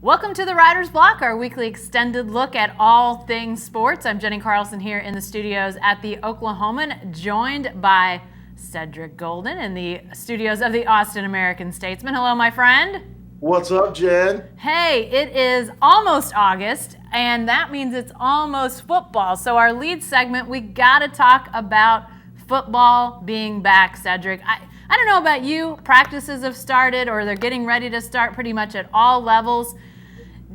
Welcome to the Writer's Block, our weekly extended look at all things sports. I'm Jenni Carlson here in the studios at the Oklahoman, joined by Cedric Golden in the studios of the Austin American-Statesman. Hello, my friend. What's up, Jen? Hey, it is almost August, and that means it's almost football. So our lead segment, we got to talk about football being back, Cedric. I don't know about you, practices have started or they're getting ready to start pretty much at all levels.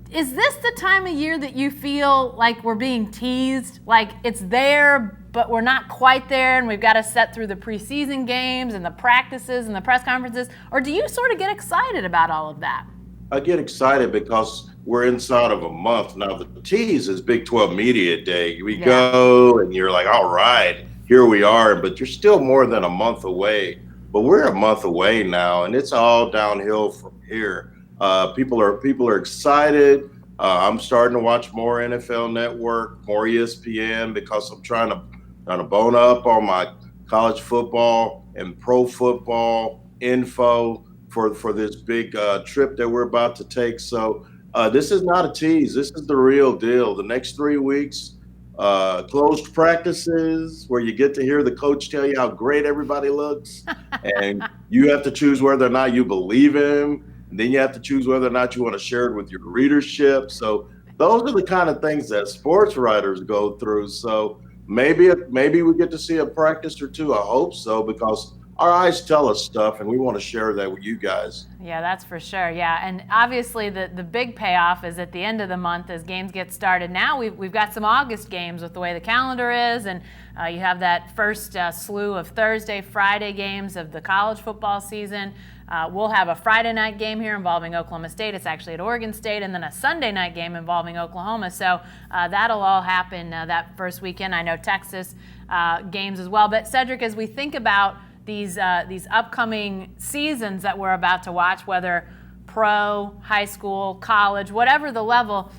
Is this the time of year that you feel like we're being teased, like it's there, but we're not quite there and we've got to set through the preseason games and the practices and the press conferences? Or do you sort of get excited about all of that? I get excited because we're inside of a month. Now, the tease is Big 12 Media Day. We go and you're like, all right, here we are, but you're still more than a month away. But we're a month away now, and it's all downhill from here. People are excited. I'm starting to watch more NFL Network, more ESPN, because I'm trying to bone up on my college football and pro football info for this big trip that we're about to take. So this is not a tease. This is the real deal. The next 3 weeks, closed practices where you get to hear the coach tell you how great everybody looks, and you have to choose whether or not you believe him. And then you have to choose whether or not you want to share it with your readership. So those are the kind of things that sports writers go through. So maybe we get to see a practice or two. I hope so, because our eyes tell us stuff, and we want to share that with you guys. Yeah, that's for sure. Yeah, and obviously the big payoff is at the end of the month as games get started. Now we've got some August games with the way the calendar is, and you have that first slew of Thursday, Friday games of the college football season. We'll have a Friday night game here involving Oklahoma State. It's actually at Oregon State, and then a Sunday night game involving Oklahoma. So that'll all happen that first weekend. I know Texas games as well. But Cedric, as we think about these upcoming seasons that we're about to watch, whether pro, high school, college, whatever the level,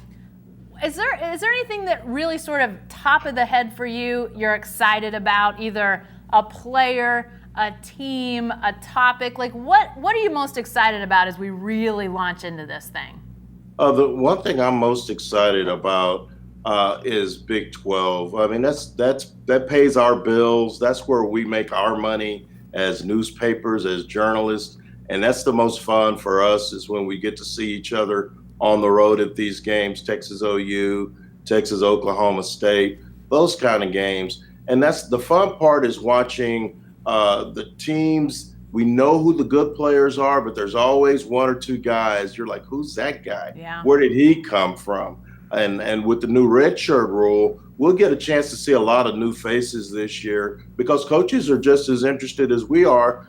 is there anything that really sort of top of the head for you you're excited about, either a player, a team, a topic? Like what are you most excited about as we really launch into this thing? The one thing I'm most excited about is Big 12. I mean, that pays our bills. That's where we make our money as newspapers, as journalists, and that's the most fun for us, is when we get to see each other on the road at these games, Texas OU, Texas Oklahoma State, those kind of games. And that's the fun part, is watching the teams. We know who the good players are, but there's always one or two guys you're like, who's that guy? Yeah. Where did he come from? And with the new redshirt rule, we'll get a chance to see a lot of new faces this year, because coaches are just as interested as we are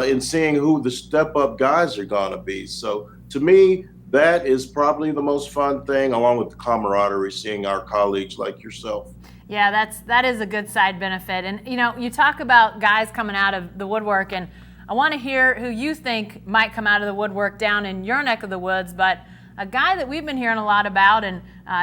in seeing who the step-up guys are going to be. So to me, that is probably the most fun thing, along with the camaraderie, seeing our colleagues like yourself. Yeah, that is a good side benefit. And, you talk about guys coming out of the woodwork, and I want to hear who you think might come out of the woodwork down in your neck of the woods, but a guy that we've been hearing a lot about, and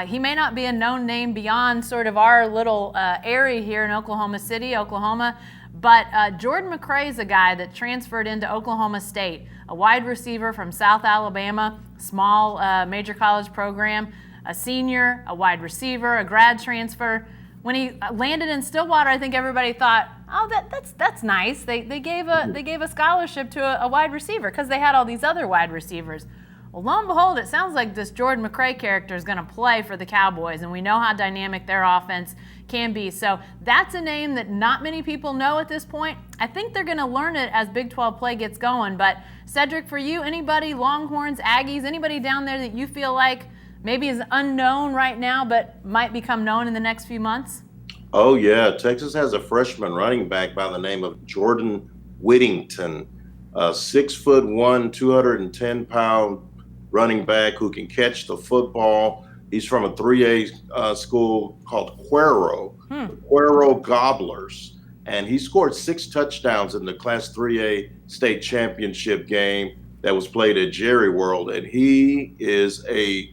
he may not be a known name beyond sort of our little area here in Oklahoma City, Oklahoma, but Jordan McCray is a guy that transferred into Oklahoma State, a wide receiver from South Alabama, small major college program, a senior, a wide receiver, a grad transfer. When he landed in Stillwater, I think everybody thought, oh, that's nice. They gave a scholarship to a wide receiver because they had all these other wide receivers. Well, lo and behold, it sounds like this Jordan McCray character is going to play for the Cowboys, and we know how dynamic their offense can be. So that's a name that not many people know at this point. I think they're going to learn it as Big 12 play gets going. But Cedric, for you, anybody, Longhorns, Aggies, anybody down there that you feel like maybe is unknown right now but might become known in the next few months? Oh, yeah. Texas has a freshman running back by the name of Jordan Whittington, 6'1", 210-pound running back who can catch the football. He's from a 3A school called Cuero, Cuero Gobblers, and he scored 6 touchdowns in the Class 3A state championship game that was played at Jerry World. And he is a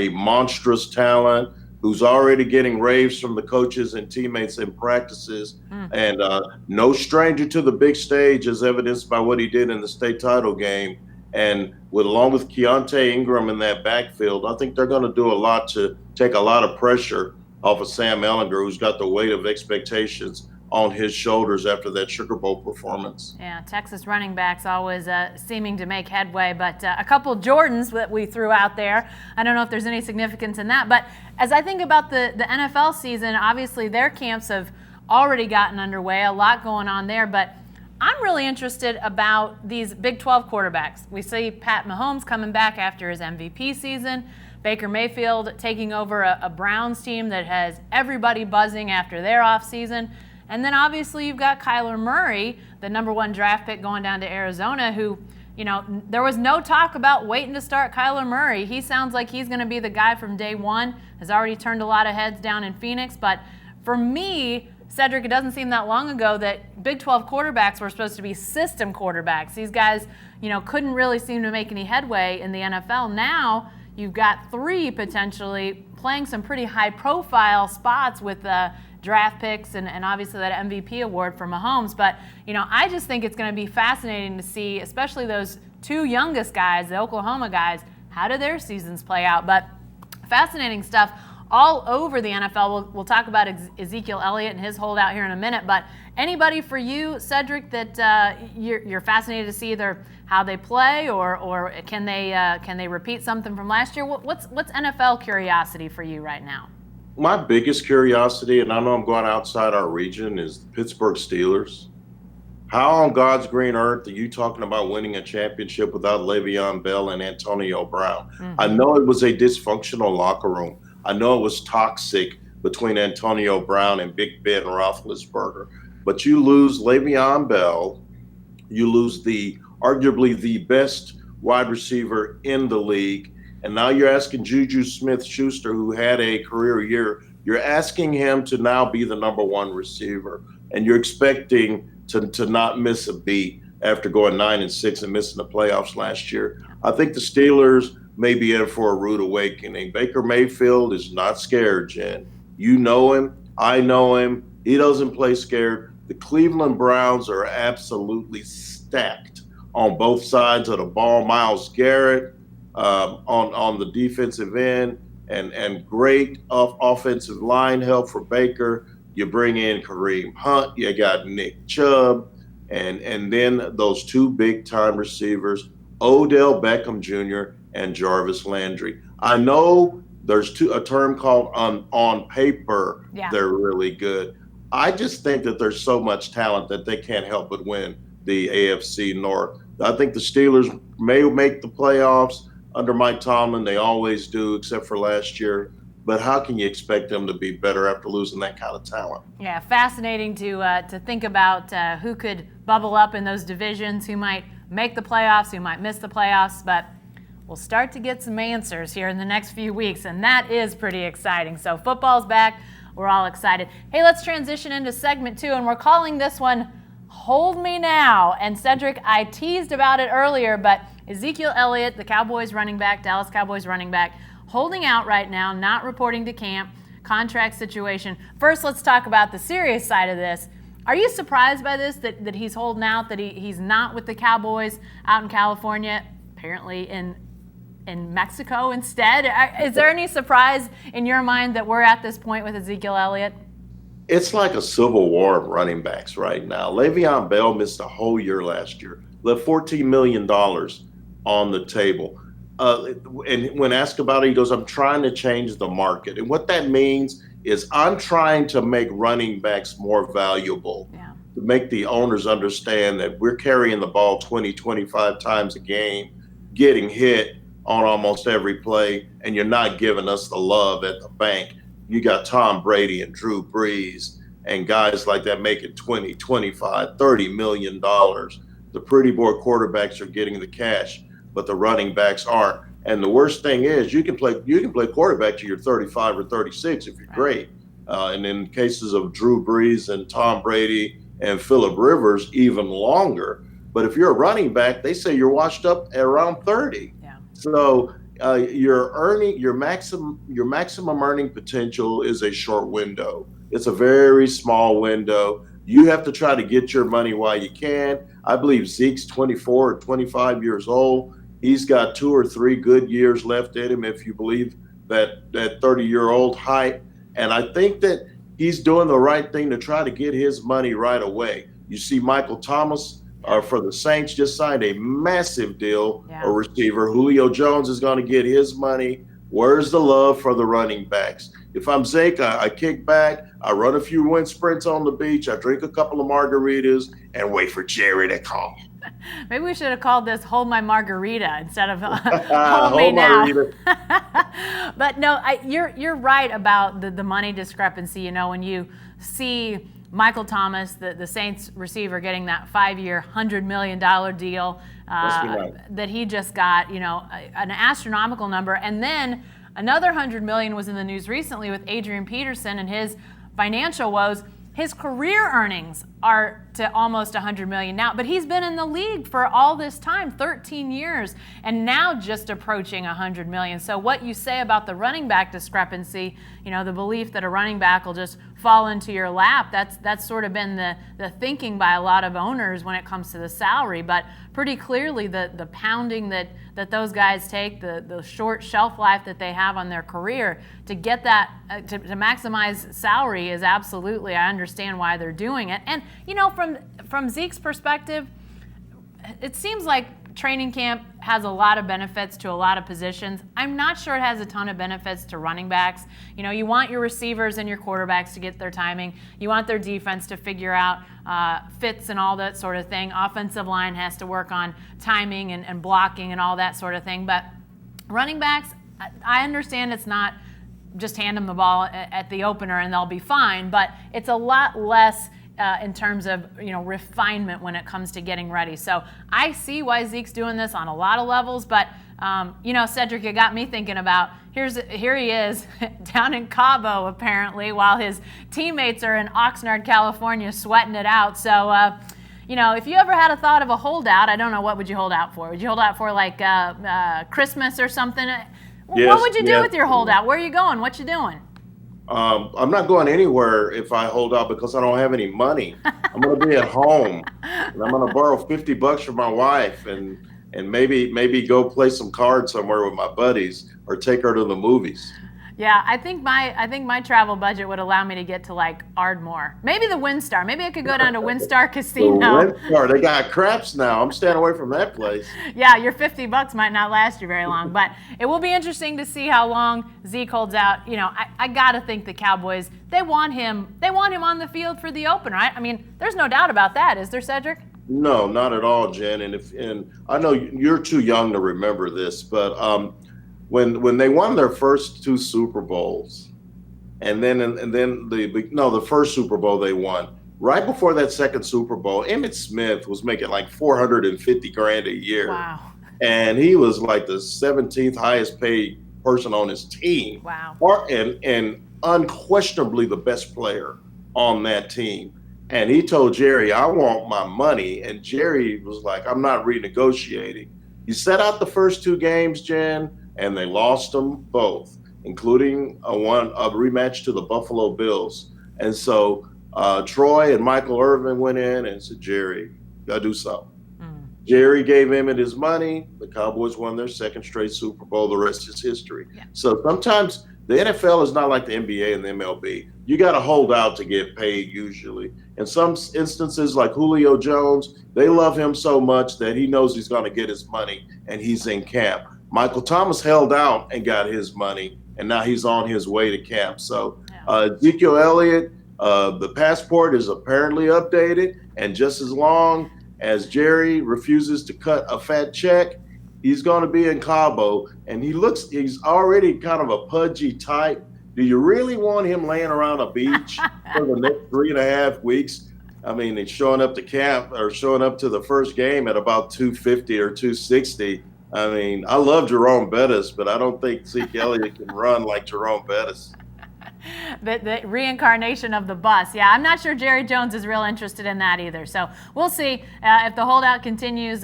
monstrous talent who's already getting raves from the coaches and teammates in practices, and no stranger to the big stage, as evidenced by what he did in the state title game. And along with Keontae Ingram in that backfield, I think they're going to do a lot to take a lot of pressure off of Sam Ehlinger, who's got the weight of expectations on his shoulders after that Sugar Bowl performance. Yeah, Texas running backs always seeming to make headway, but a couple Jordans that we threw out there, I don't know if there's any significance in that. But as I think about the NFL season, obviously their camps have already gotten underway, a lot going on there, but I'm really interested about these Big 12 quarterbacks. We see Pat Mahomes coming back after his MVP season, Baker Mayfield taking over a Browns team that has everybody buzzing after their offseason. And then obviously you've got Kyler Murray, the #1 draft pick going down to Arizona, who, there was no talk about waiting to start Kyler Murray. He sounds like he's going to be the guy from day one, has already turned a lot of heads down in Phoenix. But for me, Cedric, it doesn't seem that long ago that Big 12 quarterbacks were supposed to be system quarterbacks. These guys, couldn't really seem to make any headway in the NFL. Now you've got 3 potentially playing some pretty high-profile spots with draft picks and obviously that MVP award for Mahomes. But, I just think it's going to be fascinating to see, especially those 2 youngest guys, the Oklahoma guys, how do their seasons play out. But fascinating stuff all over the NFL. We'll talk about Ezekiel Elliott and his holdout here in a minute. But anybody for you, Cedric, that you're fascinated to see either how they play or can they repeat something from last year? What's NFL curiosity for you right now? My biggest curiosity, and I know I'm going outside our region, is the Pittsburgh Steelers. How on God's green earth are you talking about winning a championship without Le'Veon Bell and Antonio Brown? Mm-hmm. I know it was a dysfunctional locker room. I know it was toxic between Antonio Brown and Big Ben Roethlisberger. But you lose Le'Veon Bell, you lose arguably the best wide receiver in the league, and now you're asking Juju Smith-Schuster, who had a career year, you're asking him to now be the #1 receiver, and you're expecting to not miss a beat after going 9-6 and missing the playoffs last year. I think the Steelers may be in for a rude awakening. Baker Mayfield is not scared, Jen. You know him. I know him. He doesn't play scared. The Cleveland Browns are absolutely stacked on both sides of the ball. Myles Garrett on the defensive end and great offensive line help for Baker. You bring in Kareem Hunt. You got Nick Chubb. And then those 2 big-time receivers, Odell Beckham Jr. and Jarvis Landry. I know there's a term called on paper. Yeah. They're really good. I just think that there's so much talent that they can't help but win the AFC North. I think the Steelers may make the playoffs under Mike Tomlin. They always do, except for last year. But how can you expect them to be better after losing that kind of talent? Yeah, fascinating to think about who could bubble up in those divisions, who might make the playoffs, who might miss the playoffs. But we'll start to get some answers here in the next few weeks, and that is pretty exciting. So football's back. We're all excited. Hey, let's transition into segment 2, and we're calling this one Hold Me Now. And Cedric, I teased about it earlier, but Ezekiel Elliott, the Cowboys running back, Dallas Cowboys running back, holding out right now, not reporting to camp, contract situation. First, let's talk about the serious side of this. Are you surprised by this, that he's holding out, that he's not with the Cowboys out in California, apparently in Mexico instead? Is there any surprise in your mind that we're at this point with Ezekiel Elliott? It's like a civil war of running backs right now. Le'Veon Bell missed a whole year last year, left $14 million on the table. And when asked about it, he goes, I'm trying to change the market. And what that means is I'm trying to make running backs more valuable, to make the owners understand that we're carrying the ball 20, 25 times a game, getting hit on almost every play, and you're not giving us the love at the bank. You got Tom Brady and Drew Brees and guys like that making 20, 25, $30 million. The pretty boy quarterbacks are getting the cash, but the running backs aren't. And the worst thing is you can play quarterback till you're 35 or 36 if you're great. And in cases of Drew Brees and Tom Brady and Phillip Rivers, even longer. But if you're a running back, they say you're washed up at around 30. Yeah. So your maximum earning potential is a short window. It's a very small window. You have to try to get your money while you can. I believe Zeke's 24 or 25 years old. He's got 2 or 3 good years left in him, if you believe that 30-year-old hype. And I think that he's doing the right thing to try to get his money right away. You see Michael Thomas for the Saints just signed a massive deal, a receiver. Julio Jones is going to get his money. Where's the love for the running backs? If I'm Zeke, I kick back, I run a few wind sprints on the beach, I drink a couple of margaritas, and wait for Jerry to call. Maybe we should have called this Hold My Margarita instead of Hold Me Now. But no, you're right about the money discrepancy. You know, when you see Michael Thomas, the Saints receiver, getting that 5-year, $100 million deal that he just got, you know, an astronomical number. And then another $100 million was in the news recently with Adrian Peterson and his financial woes. His career earnings are to almost $100 million now, but he's been in the league for all this time, 13 years, and now just approaching $100 million. So what you say about the running back discrepancy, you know, the belief that a running back will just fall into your lap, that's sort of been the thinking by a lot of owners when it comes to the salary. But pretty clearly the pounding that those guys take, the short shelf life that they have on their career, to get that, to maximize salary is absolutely, I understand why they're doing it. And, you know, from Zeke's perspective, it seems like training camp has a lot of benefits to a lot of positions. I'm not sure it has a ton of benefits to running backs. You know, you want your receivers and your quarterbacks to get their timing. You want their defense to figure out fits and all that sort of thing. Offensive line has to work on timing and blocking and all that sort of thing. But running backs, I understand it's not just hand them the ball at the opener and they'll be fine, but it's a lot less in terms of, you know, refinement when it comes to getting ready. So I see why Zeke's doing this on a lot of levels, but you know, Cedric, it got me thinking about here he is down in Cabo apparently, while his teammates are in Oxnard, California, sweating it out. So you know, if you ever had a thought of a holdout, I don't know, what would you hold out for? Would you hold out for like Christmas or something? Yes, what would you do with your holdout? Where are you going? What you doing? I'm not going anywhere if I hold out because I don't have any money. I'm going to be at home, and I'm going to borrow $50 from my wife, and maybe go play some cards somewhere with my buddies or take her to the movies. Yeah, I think my travel budget would allow me to get to like Ardmore, maybe the WinStar. Maybe I could go down to WinStar Casino. The WinStar, they got craps now. I'm staying away from that place. Yeah, your $50 might not last you very long, but it will be interesting to see how long Zeke holds out. You know, I gotta think the Cowboys, they want him on the field for the opener. I mean, there's no doubt about that, is there, Cedric? No, not at all, Jen. And I know you're too young to remember this, but when they won their first 2 Super Bowls, and then the first Super Bowl they won, right before that second Super Bowl, Emmitt Smith was making like $450,000 a year. Wow. And he was like the 17th highest paid person on his team. Wow. And unquestionably the best player on that team. And he told Jerry, I want my money. And Jerry was like, I'm not renegotiating. He set out the first 2 games, Jen, and they lost them both, including a rematch to the Buffalo Bills. And so Troy and Michael Irvin went in and said, Jerry, gotta do something. Jerry gave Emmitt his money. The Cowboys won their second straight Super Bowl. The rest is history. Yeah. So sometimes the NFL is not like the NBA and the MLB. You got to hold out to get paid usually. In some instances, like Julio Jones, they love him so much that he knows he's going to get his money and he's in camp. Michael Thomas held out and got his money, and now he's on his way to camp. So Ezekiel Elliott, the passport is apparently updated, and just as long as Jerry refuses to cut a fat check, he's going to be in Cabo, and he's already kind of a pudgy type. Do you really want him laying around a beach for the next 3.5 weeks? I mean, he's showing up to camp or showing up to the first game at about 250 or 260. I mean, I love Jerome Bettis, but I don't think Zeke Elliott can run like Jerome Bettis. The reincarnation of the bus. Yeah, I'm not sure Jerry Jones is real interested in that either. So we'll see if the holdout continues.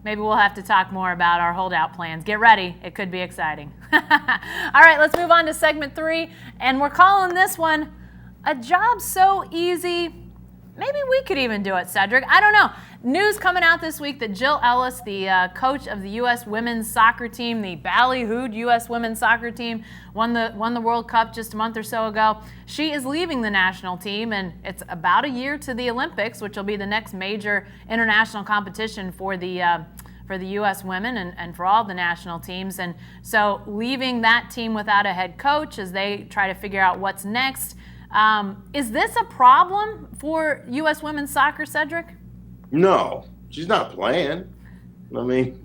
Maybe we'll have to talk more about our holdout plans. Get ready. It could be exciting. All right, let's move on to segment 3. And we're calling this one, A Job So Easy, Maybe we could even do it, Cedric. I don't know. News coming out this week that Jill Ellis, the coach of the U.S. women's soccer team, the ballyhooed U.S. women's soccer team, won the World Cup just a month or so ago. She is leaving the national team, and it's about a year to the Olympics, which will be the next major international competition for the U.S. women and for all the national teams. And so leaving that team without a head coach as they try to figure out what's next. Is this a problem for U.S. women's soccer, Cedric? No, she's not playing. I mean,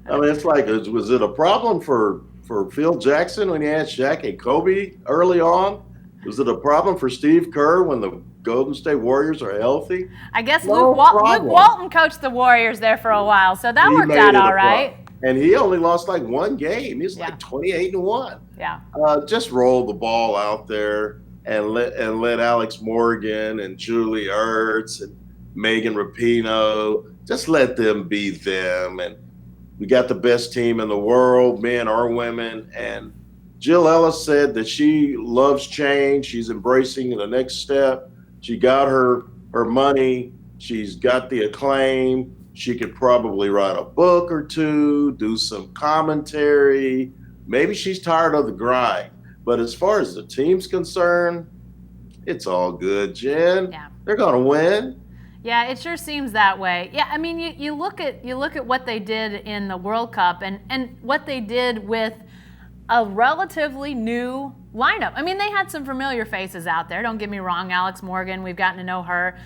it's like, was it a problem for Phil Jackson when he had Shaq and Kobe early on? Was it a problem for Steve Kerr when the Golden State Warriors are healthy? I guess Luke Walton coached the Warriors there for a while, so that worked out all right. And he only lost like one game. He's like 28-1. Yeah. Just roll the ball out there and let Alex Morgan and Julie Ertz and Megan Rapinoe, just let them be them. And we got the best team in the world, men or women. And Jill Ellis said that she loves change. She's embracing the next step. She got her money. She's got the acclaim. She could probably write a book or two, do some commentary. Maybe she's tired of the grind. But as far as the team's concerned, it's all good, Jen. Yeah. They're going to win. Yeah, it sure seems that way. Yeah, I mean, you look at what they did in the World Cup and what they did with a relatively new lineup. I mean, they had some familiar faces out there. Don't get me wrong. Alex Morgan, we've gotten to know her.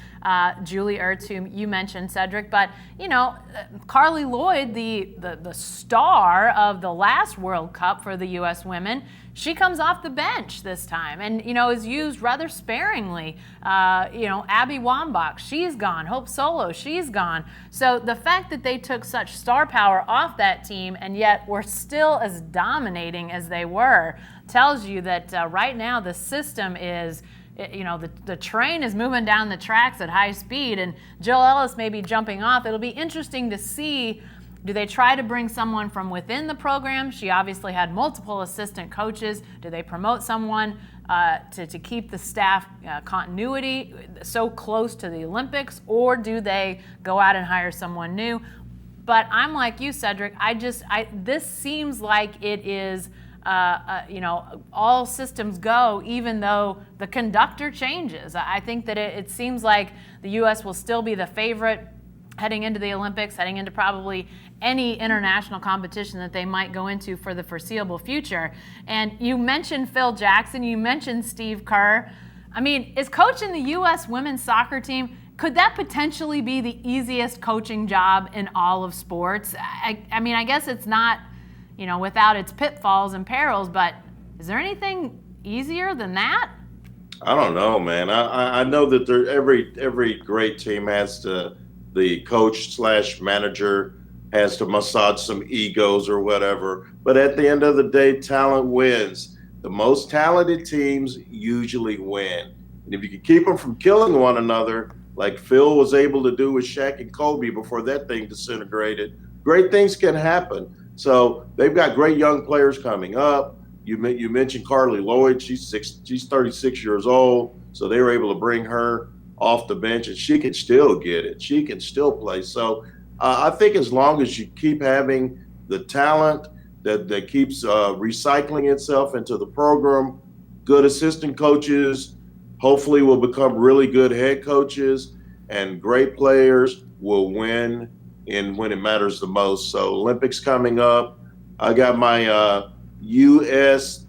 Julie Ertz, who you mentioned, Cedric. But, Carly Lloyd, the star of the last World Cup for the U.S. women, she comes off the bench this time and, is used rather sparingly. Abby Wambach, she's gone. Hope Solo, she's gone. So the fact that they took such star power off that team and yet were still as dominating as they were tells you that right now the system is, the train is moving down the tracks at high speed, and Jill Ellis may be jumping off. It'll be interesting to see, do they try to bring someone from within the program? She obviously had multiple assistant coaches. Do they promote someone to keep the staff continuity so close to the Olympics, or do they go out and hire someone new? But I'm like you, Cedric. This seems like it is all systems go, even though the conductor changes. I think that it seems like the U.S. will still be the favorite heading into the Olympics, heading into probably any international competition that they might go into for the foreseeable future. And you mentioned Phil Jackson, you mentioned Steve Kerr. I mean, is coaching the U.S. women's soccer team, could that potentially be the easiest coaching job in all of sports? I mean, I guess it's not, without its pitfalls and perils, but is there anything easier than that? I don't know, man. I know that every great team has to, the coach / manager has to massage some egos or whatever. But at the end of the day, talent wins. The most talented teams usually win. And if you can keep them from killing one another, like Phil was able to do with Shaq and Kobe before that thing disintegrated, great things can happen. So they've got great young players coming up. You mentioned Carly Lloyd. She's 36 years old. So they were able to bring her off the bench, and she can still get it. She can still play. So I think as long as you keep having the talent that keeps recycling itself into the program, good assistant coaches hopefully will become really good head coaches, and great players will win when it matters the most. So Olympics coming up. I got my USWNT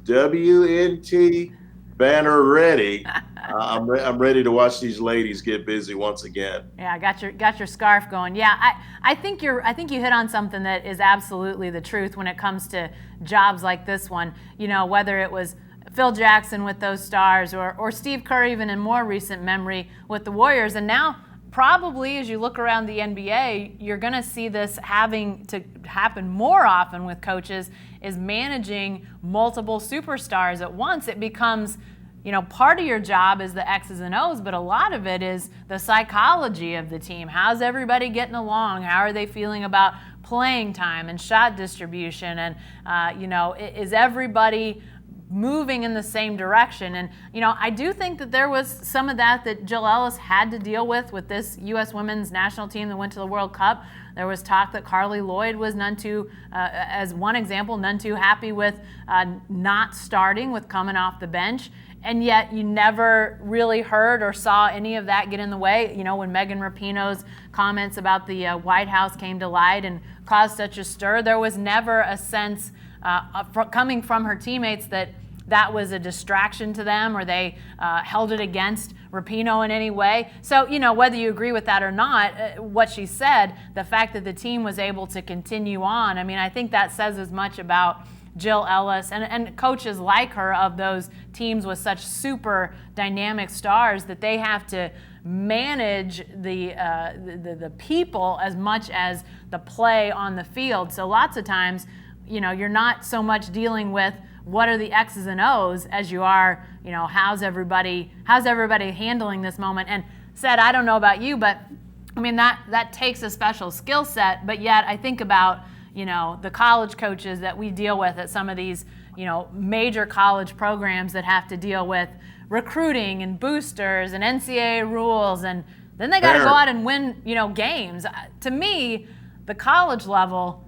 banner ready. I'm ready to watch these ladies get busy once again. Yeah, got your scarf going. Yeah, I think you hit on something that is absolutely the truth when it comes to jobs like this one. Whether it was Phil Jackson with those stars or Steve Kerr even in more recent memory with the Warriors, and now probably as you look around the NBA, you're going to see this having to happen more often with coaches, is managing multiple superstars at once. It becomes, part of your job is the X's and O's, but a lot of it is the psychology of the team. How's everybody getting along? How are they feeling about playing time and shot distribution? And, is everybody moving in the same direction. And, I do think that there was some of that Jill Ellis had to deal with this U.S. women's national team that went to the World Cup. There was talk that Carly Lloyd was none too, as one example, none too happy with not starting, with coming off the bench. And yet you never really heard or saw any of that get in the way. When Megan Rapinoe's comments about the White House came to light and caused such a stir, there was never a sense coming from her teammates that was a distraction to them, or they held it against Rapinoe in any way. So, whether you agree with that or not, what she said, the fact that the team was able to continue on, I think that says as much about Jill Ellis and coaches like her of those teams with such super dynamic stars, that they have to manage the people as much as the play on the field. So lots of times, you're not so much dealing with what are the X's and O's as you are, how's everybody handling this moment. And said, I don't know about you, but that takes a special skill set. But yet I think about the college coaches that we deal with at some of these, major college programs that have to deal with recruiting and boosters and NCAA rules, and then they got to go out and win, games. To me, the college level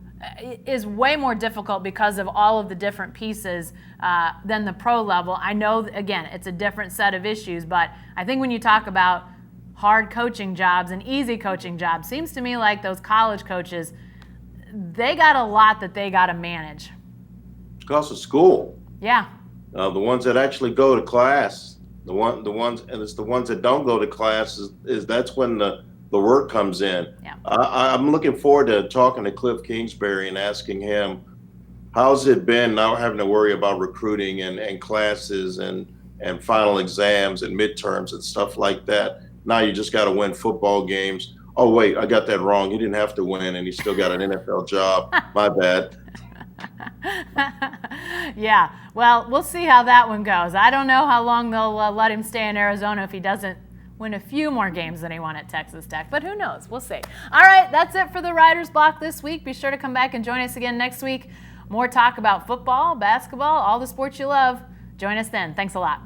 is way more difficult because of all of the different pieces than the pro level. I know, again, it's a different set of issues, but I think when you talk about hard coaching jobs and easy coaching jobs, seems to me like those college coaches, they got a lot that they got to manage. It's because of school. Yeah. The ones that actually go to class, the ones, and it's the ones that don't go to class is that's when the work comes in. Yeah. I'm looking forward to talking to Cliff Kingsbury and asking him, how's it been not having to worry about recruiting and classes and final exams and midterms and stuff like that. Now you just got to win football games. Oh, wait, I got that wrong. He didn't have to win, and he still got an NFL job. My bad. Yeah, well, we'll see how that one goes. I don't know how long they'll let him stay in Arizona if he doesn't win a few more games than he won at Texas Tech, but who knows? We'll see. All right, that's it for the Writer's Block this week. Be sure to come back and join us again next week. More talk about football, basketball, all the sports you love. Join us then. Thanks a lot.